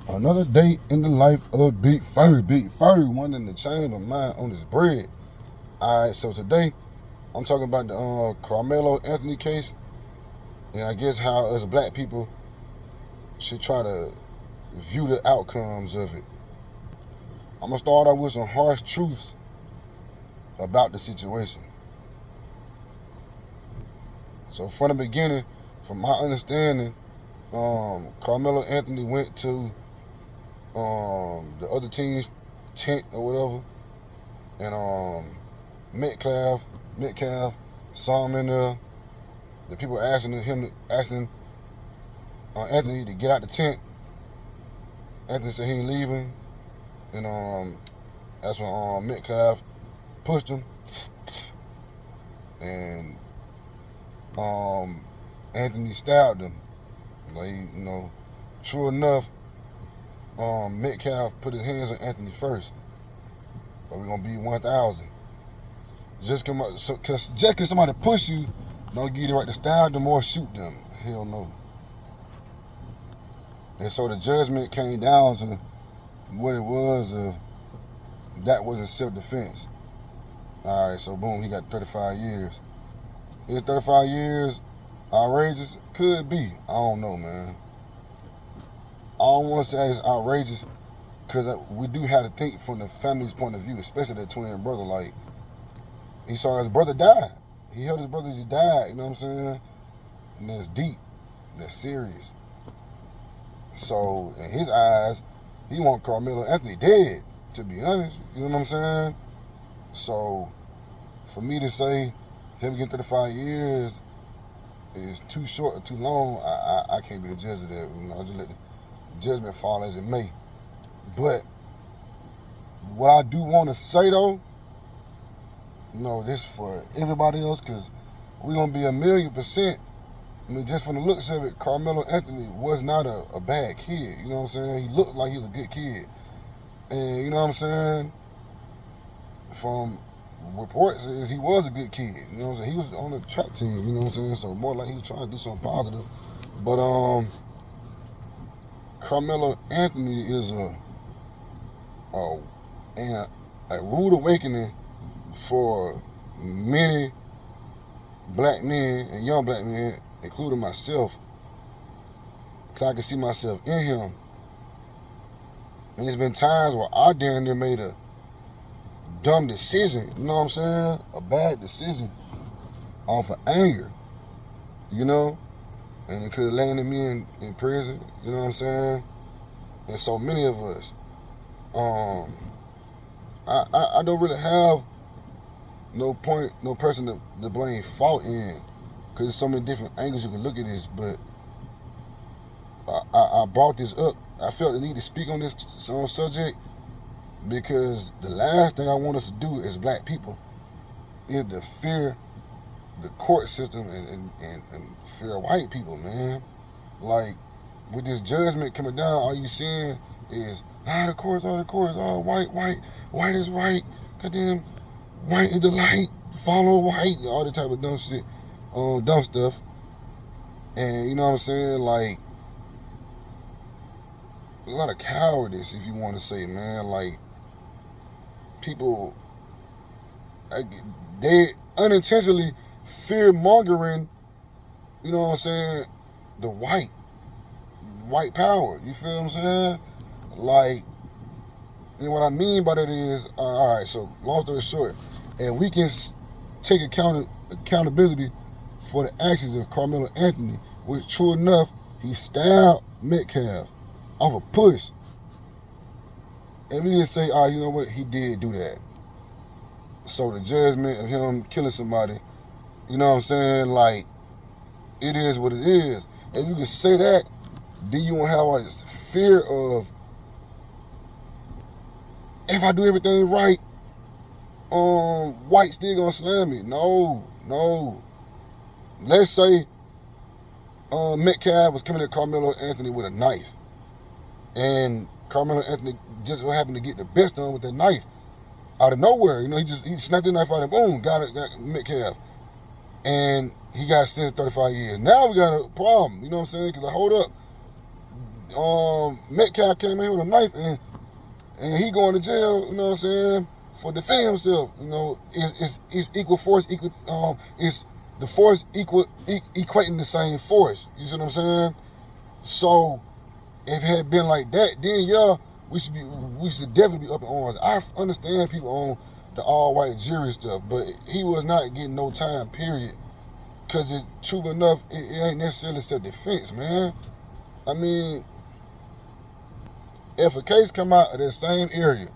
Another day in the life of Big Furry. Big Furry, one in the chain of mine on his bread. Alright, so today I'm talking about the Karmelo Anthony case, and I guess how us black people should try to view the outcomes of it. I'm gonna start out with some harsh truths about the situation. So from the beginning, from my understanding, Karmelo Anthony went to the other team's tent or whatever, and Metcalf saw him in there. The people asking Anthony to get out the tent. Anthony said he ain't leaving, and that's when Metcalf pushed him, and Anthony stabbed him. Like, true enough, Metcalf put his hands on Anthony first, but we're gonna be 1,000. Just cause somebody push you, don't give you the right to stab them or shoot them. Hell no. And so the judgment came down to what it was of that wasn't self-defense. All right, so boom, he got 35 years. Is 35 years outrageous? Could be. I don't know, man. I don't want to say it's outrageous because we do have to think from the family's point of view, especially that twin brother. Like, he saw his brother die. He held his brother as he died, you know what I'm saying? And that's deep. That's serious. So, in his eyes, he want Karmelo Anthony dead, to be honest. You know what I'm saying? So, for me to say him getting 35 years is too short or too long, I can't be the judge of that. I just let the judgment fall as it may. But what I do want to say, though, this for everybody else, because we're going to be 1,000,000%. I mean, just from the looks of it, Karmelo Anthony was not a bad kid. You know what I'm saying? He looked like he was a good kid. And, you know what I'm saying? From reports, is he was a good kid. You know what I'm saying? He was on the track team, you know what I'm saying? So more like he was trying to do something positive. But Karmelo Anthony is a rude awakening for many black men and young black men, including myself, because I can see myself in him. And there's been times where I damn near made a dumb decision, you know what I'm saying? A bad decision off of anger, and it could have landed me in prison, you know what I'm saying? And so many of us, I don't really have no person to blame fault in, because there's so many different angles you can look at this. But I brought this up. I felt the need to speak on this subject because the last thing I want us to do as black people is to fear the court system and fear white people, man. Like, with this judgment coming down, all you seeing is the courts, white is right, goddamn, white is the light, follow white, all the type of dumb shit, dumb stuff. And you know what I'm saying? Like, a lot of cowardice, if you want to say, man. Like, people, they unintentionally fear mongering, you know what I'm saying, the white power. You feel what I'm saying? Like, and what I mean by that is, all right, so long story short, if we can take accountability for the actions of Karmelo Anthony, which true enough, he stabbed Metcalf off a push. And we can say, you know what, he did do that. So the judgment of him killing somebody, you know what I'm saying, like, it is what it is. If you can say that, then you won't have all this fear of, if I do everything right, white still gonna slam me. No. Let's say Metcalf was coming at Karmelo Anthony with a knife, and Karmelo Anthony just so happened to get the best of him with that knife out of nowhere. He snapped the knife out and boom, got Metcalf, and he got sentenced 35 years. Now we got a problem. You know what I'm saying? Because hold up, Metcalf came in here with a knife and he going to jail, you know what I'm saying, for defending himself. You know, it's equal force, it's the force equating the same force. You see what I'm saying? So if it had been like that, then yeah, we should definitely be up in arms. I understand people on the all-white jury stuff, but he was not getting no time, period. Because true enough, it ain't necessarily self-defense, man. I mean, if a case come out of that same area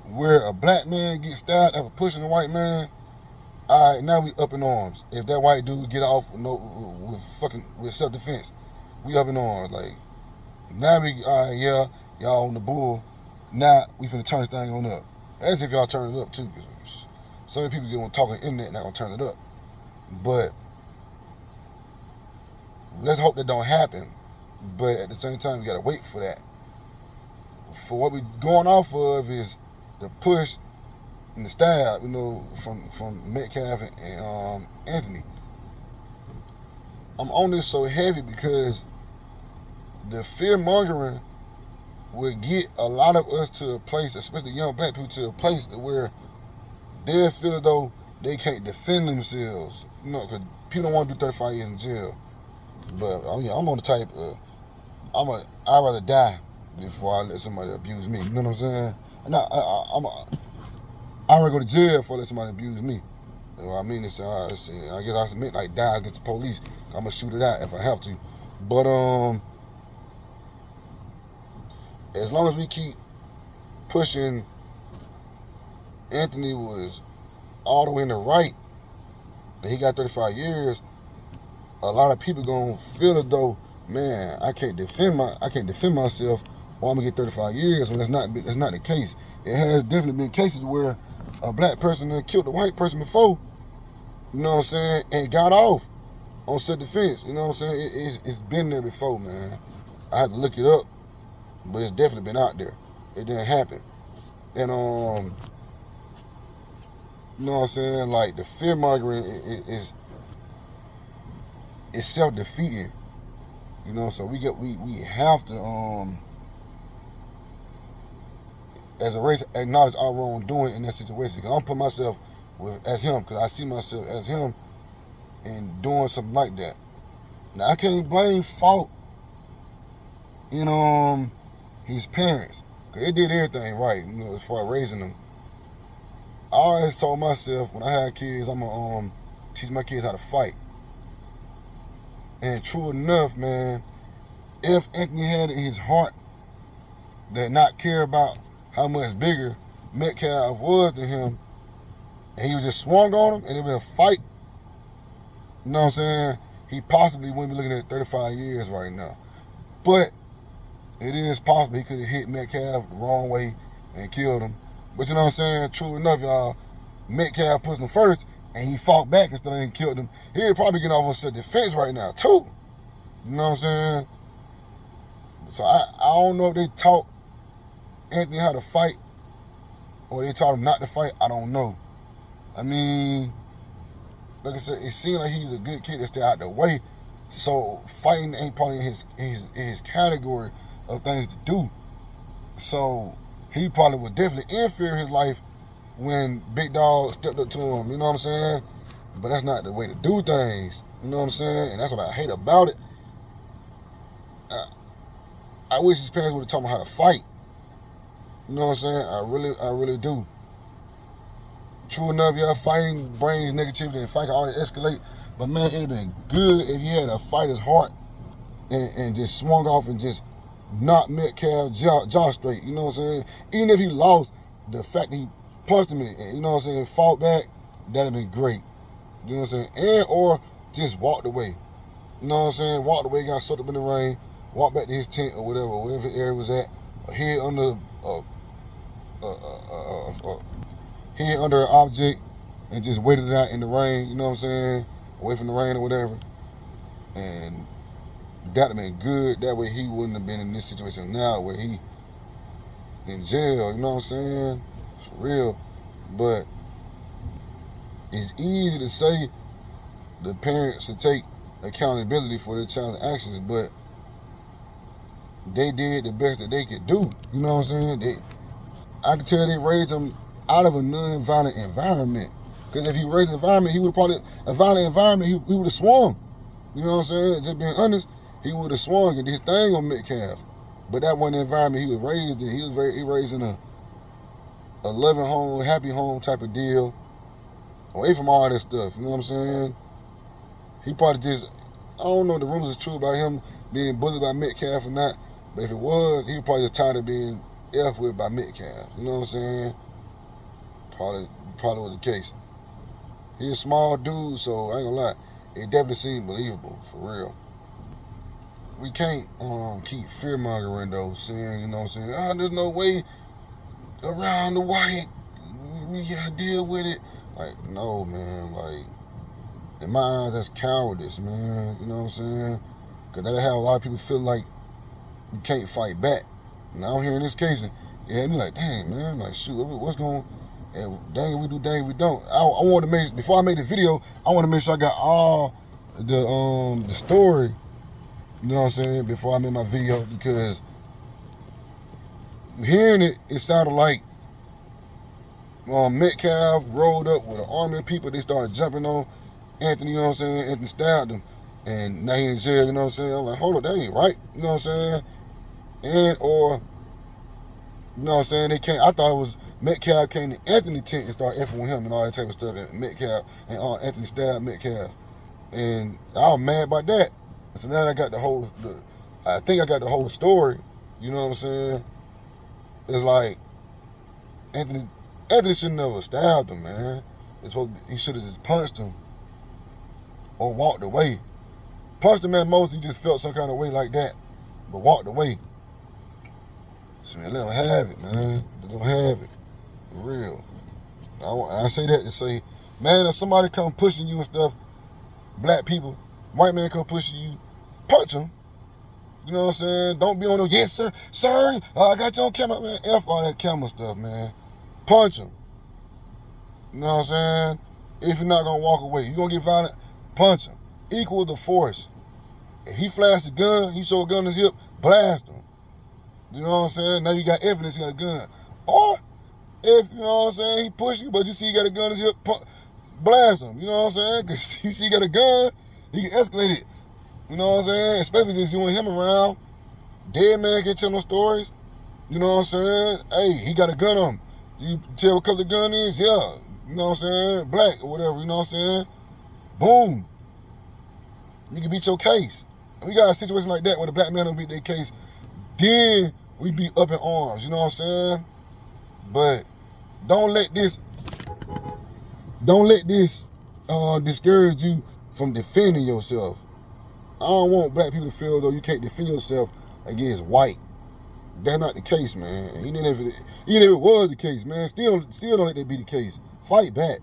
where a black man gets stabbed after pushing a white man, all right, now we up in arms. If that white dude get off with self-defense, we up in arms. Like, now all right, yeah, y'all on the bull. Now we finna turn this thing on up. As if y'all turn it up too, because so many people just want to talk on the internet, not gonna turn it up. But let's hope that don't happen. But at the same time, we gotta wait for that. For what we going off of is the push and the stab, you know, from Metcalf and Anthony. I'm on this so heavy because the fear mongering would get a lot of us to a place, especially young black people, to a place where they feel as though they can't defend themselves. You know, because people don't want to do 35 years in jail. But I mean, I'm on the type of, I'd rather die before I let somebody abuse me. You know what I'm saying? And I'd rather go to jail before I let somebody abuse me. You know what I mean? It's, I guess I submit, like, die against the police. I'm going to shoot it out if I have to. But, as long as we keep pushing, Anthony was all the way in the right, and he got 35 years, a lot of people gonna feel as though, man, I can't defend myself, or I'm gonna get 35 years. When that's not the case. It has definitely been cases where a black person that killed a white person before, you know what I'm saying, and got off on self-defense. You know what I'm saying? It's been there before, man. I had to look it up, but it's definitely been out there. It didn't happen. And you know what I'm saying? Like, the fear mongering is self-defeating. You know, so we have to as a race acknowledge our wrongdoing in that situation. I'm putting myself as him, because I see myself as him and doing something like that. Now, I can't blame fault in his parents, because they did everything right, you know, as far as raising them. I always told myself when I had kids, I'm gonna teach my kids how to fight. And true enough, man, if Anthony had it in his heart that not care about how much bigger Metcalf was than him, and he was just swung on him and it was a fight, you know what I'm saying, he possibly wouldn't be looking at 35 years right now. But it is possible he could have hit Metcalf the wrong way and killed him. But you know what I'm saying, true enough, y'all, Metcalf pushed him first and he fought back instead of killing him. He'd probably get off on self-defense right now too. You know what I'm saying? So I don't know if they taught Anthony how to fight or they taught him not to fight. I don't know. I mean, like I said, it seems like he's a good kid to stay out the way. So fighting ain't probably in his category of things to do. So he probably was definitely in fear of his life when Big Dog stepped up to him. You know what I'm saying? But that's not the way to do things. You know what I'm saying? And that's what I hate about it. I wish his parents would have taught him how to fight. You know what I'm saying? I really do. True enough, y'all, fighting brings negativity and fight can always escalate. But man, it'd have been good if he had a fighter's heart and just swung off and just knocked Metcalf jaw straight. You know what I'm saying? Even if he lost, the fact that he punched him and, you know what I'm saying, fought back, that'd have been great. You know what I'm saying? And or just walked away. You know what I'm saying? Walked away, got soaked up in the rain, walked back to his tent or wherever the area was at, hid under hid under an object and just waited it out in the rain, you know what I'm saying? Away from the rain or whatever. And that'd have been good. That way he wouldn't have been in this situation now where he in jail, you know what I'm saying? For real. But it's easy to say the parents should take accountability for their child's actions, but they did the best that they could do. You know what I'm saying? I can tell they raised him out of a non-violent environment. Because if he raised an environment, he would probably, a violent environment, he would have swung. You know what I'm saying? Just being honest, he would have swung and his thing on Metcalf. But that wasn't the environment he was raised in. He raised in a loving home, happy home type of deal. Away from all that stuff. You know what I'm saying? He probably just, I don't know if the rumors are true about him being bullied by Metcalf or not. But if it was, he was probably just tired of being F with by Metcalf. You know what I'm saying? Probably was the case. He's a small dude, so I ain't gonna lie. It definitely seemed believable, for real. We can't keep fear-mongering though, saying, you know what I'm saying, there's no way around the white. We gotta deal with it. Like, no, man. Like, in my eyes, that's cowardice, man. You know what I'm saying? Because that'll have a lot of people feel like you can't fight back. Now here in this case, it had me like, dang, man. Like, shoot, what's going on? And dang if we do, dang if we don't. I want to make, before I make the video, I want to make sure I got all the story, you know what I'm saying, before I make my video, because hearing it, it sounded like Metcalf rolled up with an army of people. They started jumping on Anthony, you know what I'm saying? Anthony stabbed him. And now he in jail, you know what I'm saying? I'm like, hold up, that ain't right, you know what I'm saying? Or, you know what I'm saying? They can't. I thought it was Metcalf came to Anthony tent and started effing with him and all that type of stuff. And Metcalf and Anthony stabbed Metcalf. And I was mad about that. So now I got I think I got the whole story. You know what I'm saying? It's like Anthony should never stabbed him, man. He should have just punched him or walked away. Punched him at most, he just felt some kind of way like that, but walked away. So man, let them have it, man. Let them have it. For real. I say that to say, man, if somebody come pushing you and stuff, black people, white man come pushing you, punch them. You know what I'm saying? Don't be on no, yes, sir. Sir, I got you on camera, man. F all that camera stuff, man. Punch them. You know what I'm saying? If you're not going to walk away, you're going to get violent, punch him. Equal the force. If he flashed a gun, he showed a gun in his hip, blast him. You know what I'm saying? Now you got evidence he got a gun. Or, if, you know what I'm saying, he pushed you, but you see he got a gun in his hip, blast him. You know what I'm saying? Because you see he got a gun, he can escalate it. You know what I'm saying? Especially since you and him around. Dead man can't tell no stories. You know what I'm saying? Hey, he got a gun on him. You tell what color the gun is? Yeah. You know what I'm saying? Black or whatever, you know what I'm saying? Boom. You can beat your case. We got a situation like that where the black man don't beat their case. Then we be up in arms, you know what I'm saying? But don't let this discourage you from defending yourself. I don't want black people to feel though you can't defend yourself against white. That's not the case, man. Even if it was the case, man, still don't let that be the case. Fight back.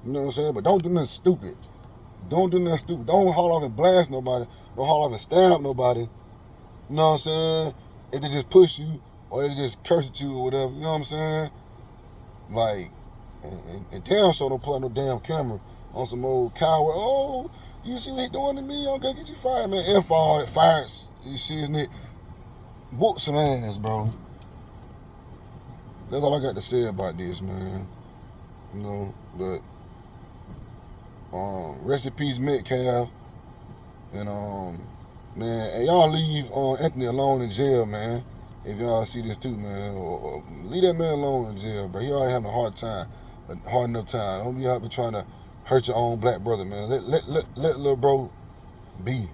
You know what I'm saying? But don't do nothing stupid. Don't do nothing stupid. Don't haul off and blast nobody. Don't haul off and stab nobody. You know what I'm saying? If they just push you or they just curse at you or whatever, you know what I'm saying? Like, and damn sure don't pull out no damn camera on some old coward. Oh, you see what he doing to me? I'm gonna get you fired, man. F all that fires. You see his neck. Whoop some ass, bro. That's all I got to say about this, man. You know, but rest in peace, Metcalf. And man, hey, y'all leave Anthony alone in jail, man. If y'all see this too, man, or leave that man alone in jail, bro. He already having a hard enough time. Don't be out here trying to hurt your own black brother, man. Let little bro be.